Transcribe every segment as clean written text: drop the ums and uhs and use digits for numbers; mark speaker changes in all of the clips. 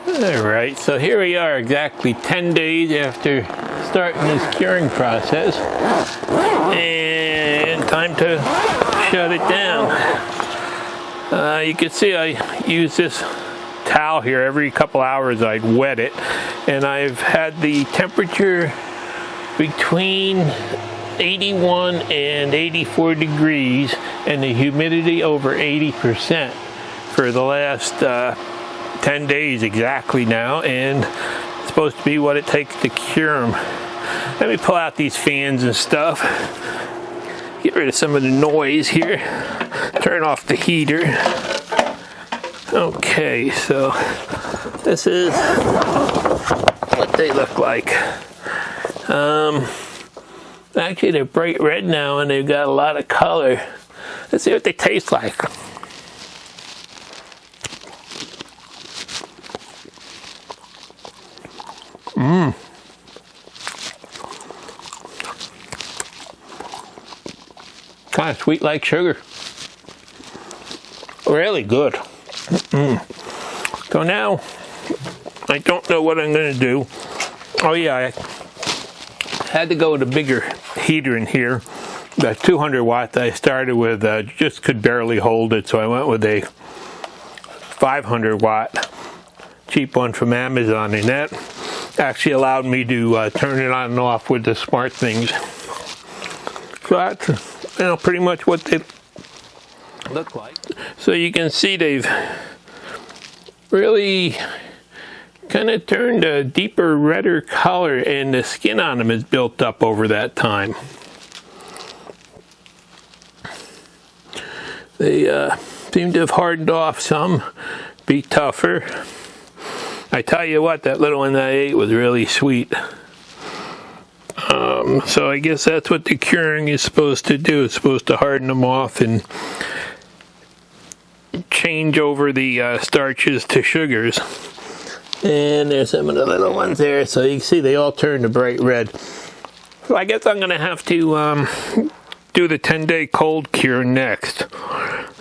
Speaker 1: Alright, so here we are exactly 10 days after starting this curing process, and time to shut it down. You can see I use this towel here every couple hours. I'd wet it, and I've had the temperature between 81 and 84 degrees and the humidity over 80% for the last 10 days exactly now, and it's supposed to be what it takes to cure them. Let me pull out these fans and stuff, get rid of some of the noise here, turn off the heater. Okay, so this is what they look like. Actually, they're bright red now and they've got a lot of color. Let's see what they taste like. Kind of sweet like sugar. Really good. So now, I don't know what I'm going to do. Oh yeah, I had to go with a bigger heater in here. The 200 watt that I started with just could barely hold it, so I went with a 500 watt cheap one from Amazon, and that actually allowed me to turn it on and off with the Smartthings. So that's pretty much what they look like. So you can see they've really kind of turned a deeper redder color, and the skin on them is built up over that time. They seem to have hardened off some, be tougher. I tell you what, that little one that I ate was really sweet. So I guess that's what the curing is supposed to do. It's supposed to harden them off and change over the starches to sugars. And there's some of the little ones there, so you can see they all turned a bright red. So I guess I'm going to have to do the 10-day cold cure next.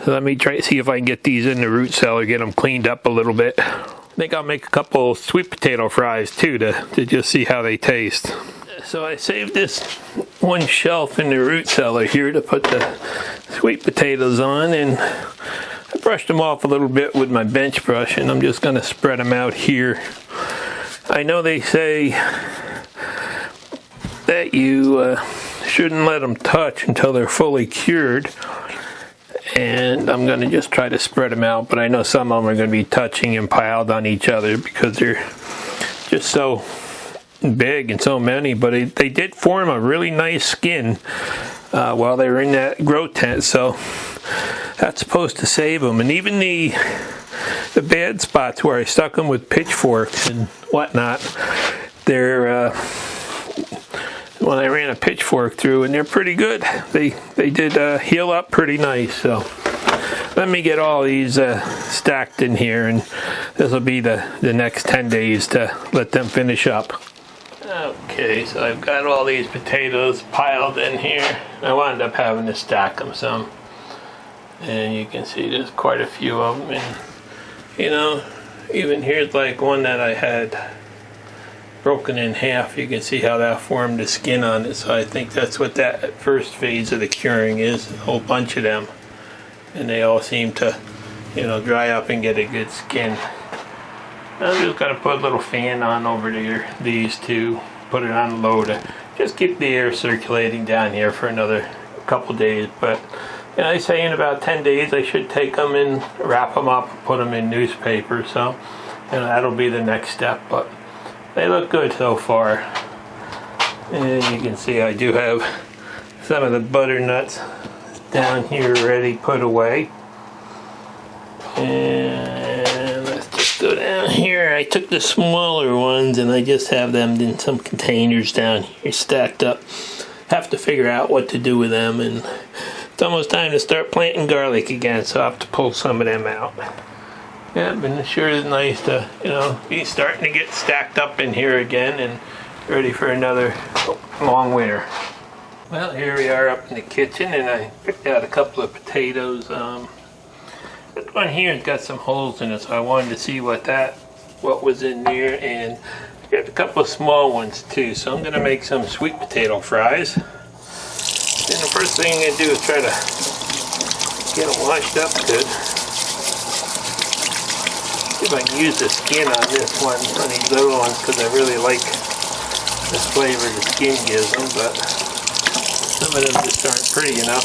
Speaker 1: So let me try to see if I can get these in the root cellar, get them cleaned up a little bit. I think I'll make a couple sweet potato fries too to just see how they taste. So I saved this one shelf in the root cellar here to put the sweet potatoes on, and I brushed them off a little bit with my bench brush, and I'm just going to spread them out here. I know they say that you shouldn't let them touch until they're fully cured, and I'm going to just try to spread them out, but I know some of them are going to be touching and piled on each other because they're just so big and so many. But they did form a really nice skin while they were in that grow tent, so that's supposed to save them. And even the bad spots where I stuck them with pitchforks and whatnot, they're when I ran a pitchfork through, and they're pretty good. They did heal up pretty nice. So let me get all these stacked in here, and this will be the next 10 days to let them finish up. Okay, so I've got all these potatoes piled in here. I wound up having to stack them some, and you can see there's quite a few of them. And you know, even here's like one that I had broken in half. You can see how that formed the skin on it. So I think that's what that first phase of the curing is, a whole bunch of them, and they all seem to, you know, dry up and get a good skin. I'm just going to put a little fan on over there, these two, put it on low to just keep the air circulating down here for another couple days. But you know, I say in about 10 days I should take them and wrap them up and put them in newspaper. So you know, that'll be the next step. But they look good so far. And you can see I do have some of the butternuts down here ready put away. And let's just go down here. I took the smaller ones and I just have them in some containers down here stacked up. Have to figure out what to do with them, and it's almost time to start planting garlic again, so I'll have to pull some of them out. Yeah, but it sure is nice to, you know, be starting to get stacked up in here again and ready for another long winter. Well, here we are up in the kitchen, and I picked out a couple of potatoes. This one here has got some holes in it, so I wanted to see what that what was in there, and I got a couple of small ones too. So I'm going to make some sweet potato fries. And the first thing I'm going to do is try to get them washed up good. See if I can use the skin on this one, on these little ones, because I really like the flavor the skin gives them, but some of them just aren't pretty enough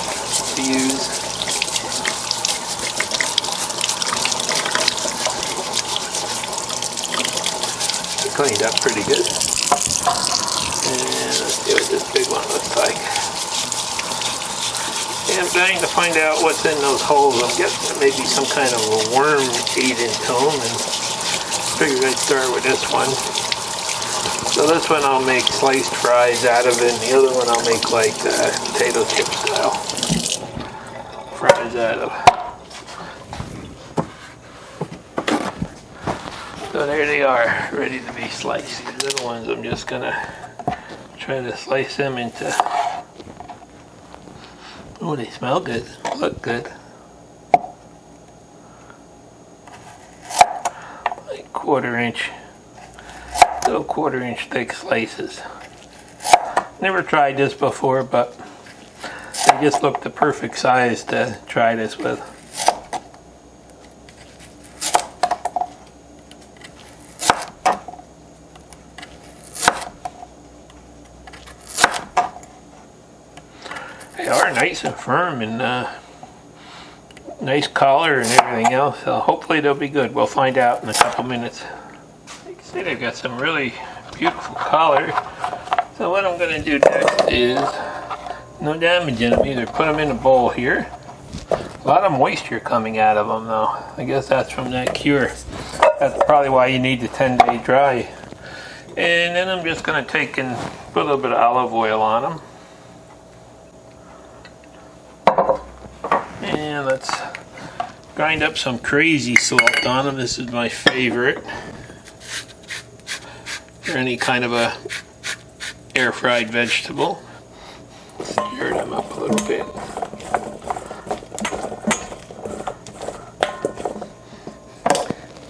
Speaker 1: to use. They're cleaned up pretty good. And let's see what this big one looks like. Yeah, I'm dying to find out what's in those holes. I'm guessing maybe some kind of a worm ate into them, and figured I'd start with this one. So this one I'll make sliced fries out of it, and the other one I'll make like potato chip style fries out of. So there they are, ready to be sliced. These little ones, I'm just gonna try to slice them into. Oh, they smell good, look good. Like little quarter-inch thick slices. Never tried this before, but they just look the perfect size to try this with. They are nice and firm and nice color and everything else, so hopefully they'll be good. We'll find out in a couple minutes. You can see they've got some really beautiful color. So what I'm going to do next is, no damage in them either, put them in a bowl here. A lot of moisture coming out of them though. I guess that's from that cure. That's probably why you need the 10-day dry. And then I'm just going to take and put a little bit of olive oil on them. And let's grind up some crazy salt on them. This is my favorite for any kind of a air fried vegetable. Stir them up a little bit.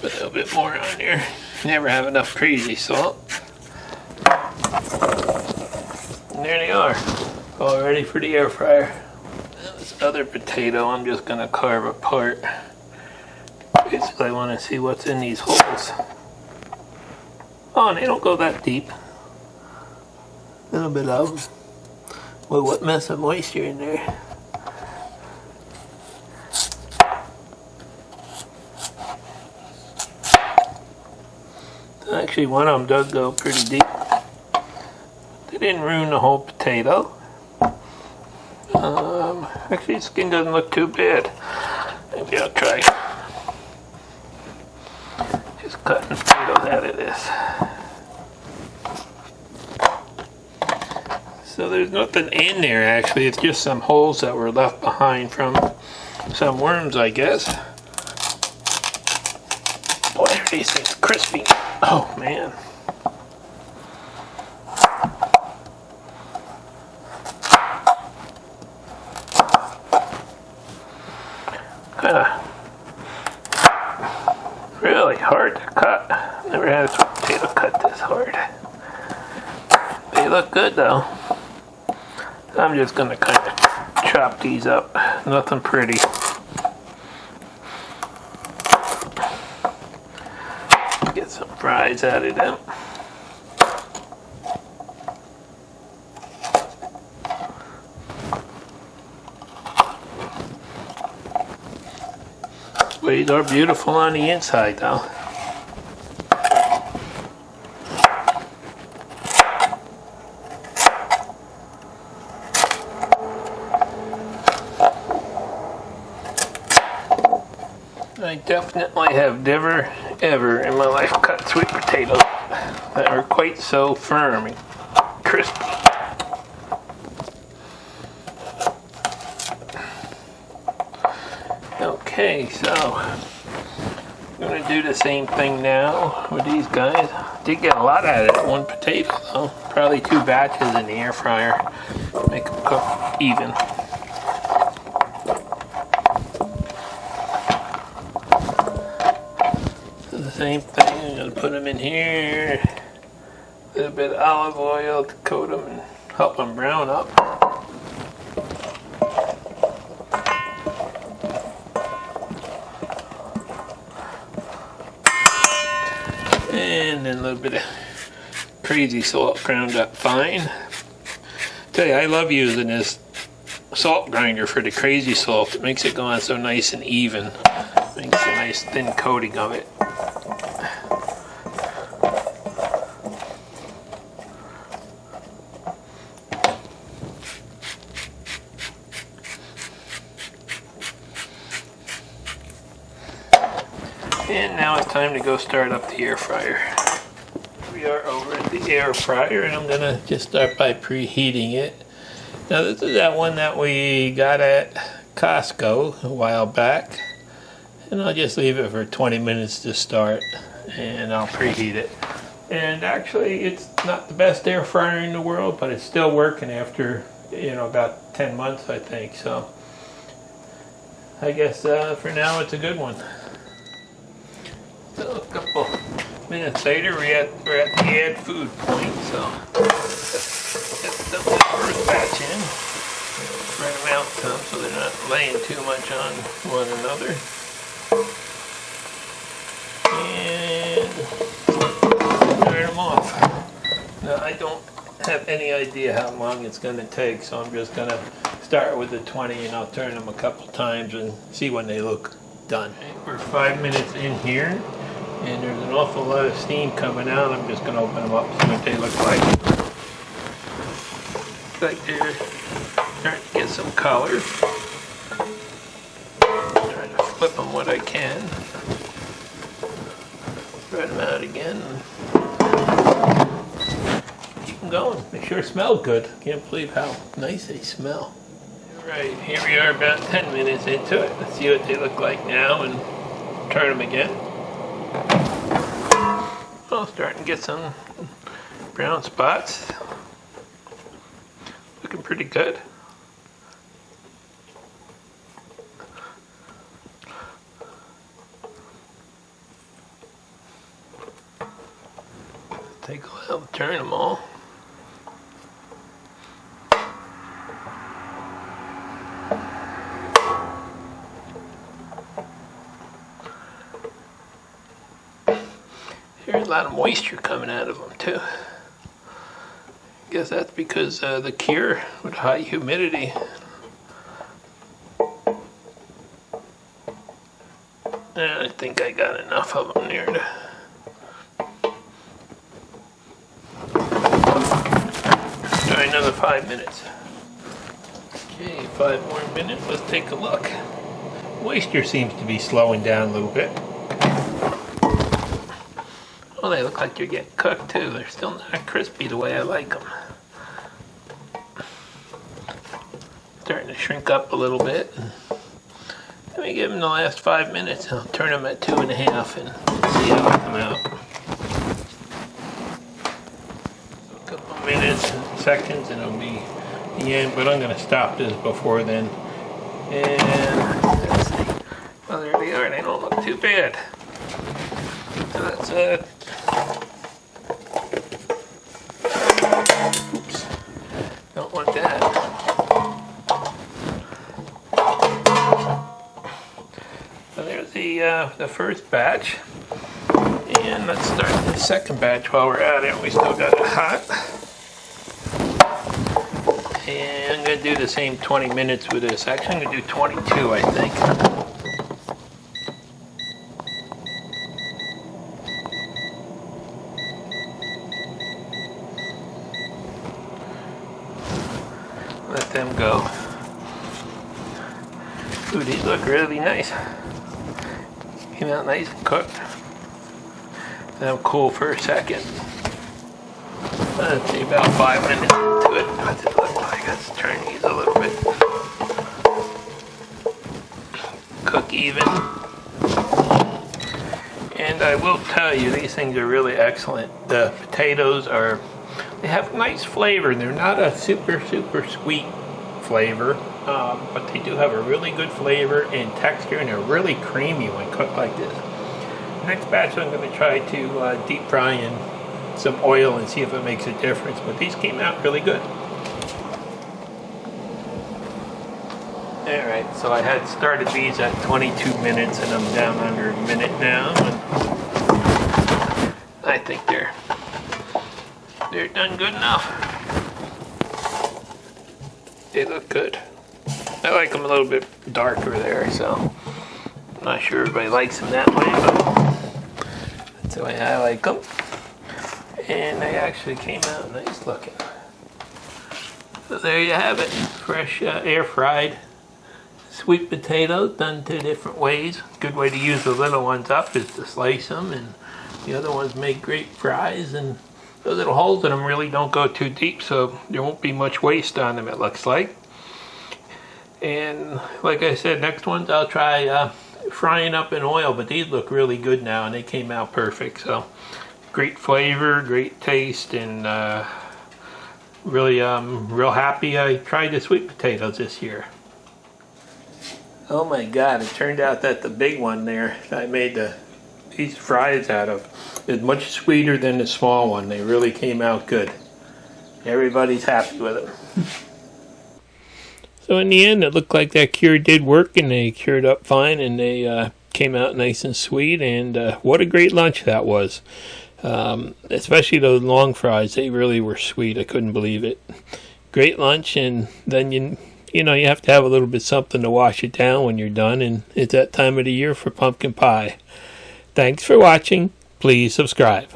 Speaker 1: Put a little bit more on there. Never have enough crazy salt. And there they are, all ready for the air fryer. This other potato I'm just going to carve apart. Basically I want to see what's in these holes. Oh, and they don't go that deep. A little bit of them. Well, what mess of moisture in there. Actually, one of them does go pretty deep. They didn't ruin the whole potato. Actually, the skin doesn't look too bad. Maybe I'll try just cutting potatoes out of this. So there's nothing in there actually, it's just some holes that were left behind from some worms, I guess. Boy, these things crispy. Oh man. Kinda really hard to cut. Never had a sweet potato cut this hard. They look good though. I'm just gonna kind of chop these up. Nothing pretty. Get some fries out of them. These are beautiful on the inside though. I definitely have never ever in my life cut sweet potatoes that are quite so firm and crispy. Okay, so I'm going to do the same thing now with these guys. Did get a lot out of that one potato though. Probably 2 batches in the air fryer. Make them cook even. So the same thing, I'm going to put them in here. A little bit of olive oil to coat them and help them brown up. And then a little bit of crazy salt ground up fine. Tell you, I love using this salt grinder for the crazy salt. It makes it go on so nice and even. Makes a nice thin coating of it. And now it's time to go start up the air fryer. We are over at the air fryer, and I'm going to just start by preheating it. Now this is that one that we got at Costco a while back. And I'll just leave it for 20 minutes to start, and I'll preheat it. And actually it's not the best air fryer in the world, but it's still working after, about 10 months I think. So I guess for now it's a good one. So a couple minutes later, we're at the add food point, so let's dump the first batch in. Spread them out some so they're not laying too much on one another. And turn them off. Now I don't have any idea how long it's going to take, so I'm just going to start with the 20 and I'll turn them a couple times and see when they look done. We're 5 minutes in here. And there's an awful lot of steam coming out. I'm just going to open them up and see what they look like. Looks like they're starting to get some color. Trying to flip them what I can. Spread them out again. Keep them going. They sure smell good. Can't believe how nice they smell. Alright, here we are about 10 minutes into it. Let's see what they look like now and turn them again. Oh, starting to get some brown spots. Looking pretty good. Take a while to turn them all. There's a lot of moisture coming out of them too. I guess that's because the cure with high humidity. I think I got enough of them there to try another 5 minutes. Okay, 5 more minutes. Let's take a look. Moisture seems to be slowing down a little bit. Well, they look like they're getting cooked too. They're still not crispy the way I like them. Starting to shrink up a little bit. Let me give them the last 5 minutes. I'll turn them at 2.5 and see how they come out. So a couple of minutes, seconds, and it'll be the end. But I'm going to stop this before then. And let's see. Well, there they are. They don't look too bad. So that's oops, don't want that. So there's the first batch, and let's start the second batch while we're at it. We still got it hot, and I'm going to do the same 20 minutes with this. Actually, I'm going to do 22, I think. Let them go. Ooh, these look really nice. Came out nice and cooked. Let them cool for a second. Let's see, about 5 minutes into it. What's it look like? Let's turn these a little bit. Cook even. And I will tell you, these things are really excellent. The potatoes they have nice flavor. They're not a super sweet flavor, but they do have a really good flavor and texture, and they're really creamy when cooked like this. Next batch I'm going to try to deep fry in some oil and see if it makes a difference, but these came out really good. Alright, so I had started these at 22 minutes and I'm down under a minute now, and I think they're done good enough. They look good. I like them a little bit darker there, so I'm not sure everybody likes them that way, but that's the way I like them. And they actually came out nice looking. So there you have it, fresh air fried sweet potatoes done 2 different ways. Good way to use the little ones up is to slice them, and the other ones make great fries, and the little holes in them really don't go too deep, so there won't be much waste on them, it looks like. And like I said, next ones I'll try frying up in oil, but these look really good now and they came out perfect. So great flavor, great taste, and really real happy I tried the sweet potatoes this year. Oh my god, it turned out that the big one there I made these fries out of is much sweeter than the small one. They really came out good. Everybody's happy with them. So in the end, it looked like that cure did work, and they cured up fine, and they came out nice and sweet, and what a great lunch that was. Especially those long fries, they really were sweet. I couldn't believe it. Great lunch, and then you know, you have to have a little bit something to wash it down when you're done, and it's that time of the year for pumpkin pie. Thanks for watching. Please subscribe.